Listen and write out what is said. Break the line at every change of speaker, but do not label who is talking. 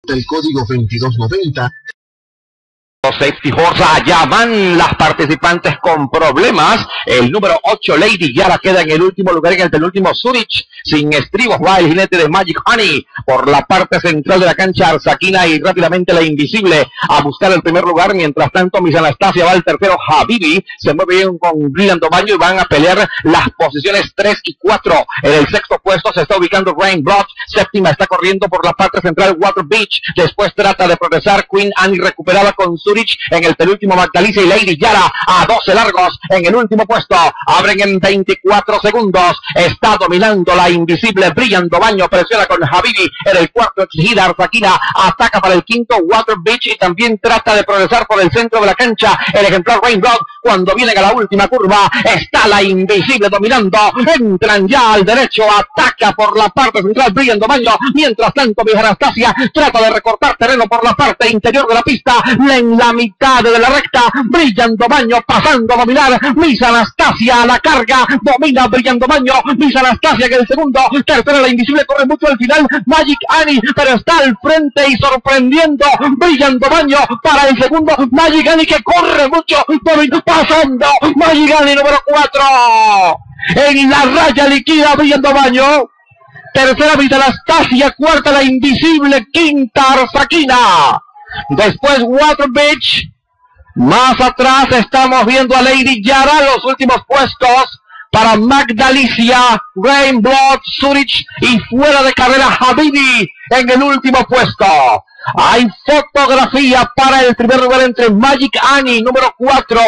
El código 2290.
Safety Horse, allá van las participantes con problemas. El número 8, Lady Yara, queda en el último lugar. En el penúltimo, Zurich, sin estribos, va el jinete de Magic Honey por la parte central de la cancha. Arzakina y rápidamente la Invisible a buscar el primer lugar. Mientras tanto, Miss Anastasia va al tercero. Habibi se mueve bien con Brillando Baño y van a pelear las posiciones 3 y 4. En el sexto puesto se está ubicando Rainblood. Séptima está corriendo por la parte central Water Beach. Después trata de progresar Queen Annie, recuperada con Zurich. En el penúltimo, Magdalicia y Lady Yara a 12 largos. En el último puesto, abren en 24 segundos. Está dominando la Invisible. Brillando Baño presiona con Habibi. En el cuarto, exigida Arzakina ataca para el quinto, Water Beach, y también trata de progresar por el centro de la cancha el ejemplar Rainblood. Cuando vienen a la última curva, está la Invisible dominando. Entran ya al derecho, ataca por la parte central Brillando Baño. Mientras tanto, mi Anastasia trata de recortar terreno por la parte interior de la pista. En la mitad de la recta, Brillando Baño pasando a dominar. Miss Anastasia a la carga, domina Brillando Baño. Miss Anastasia en el segundo, tercera la Invisible, corre mucho al final Magic Annie, pero está al frente y sorprendiendo Brillando Baño para el segundo. Magic Annie que corre mucho, pasando Magic Annie número 4 en la raya, liquida Brillando Baño. Tercera Miss Anastasia, cuarta la Invisible, quinta Arzakina. Después Water Beach. Más atrás estamos viendo a Lady Yara. Los últimos puestos para Magdalicia, Rainblood, Zurich y fuera de carrera Habibi en el último puesto. Hay fotografía para el primer lugar entre Magic Annie número 4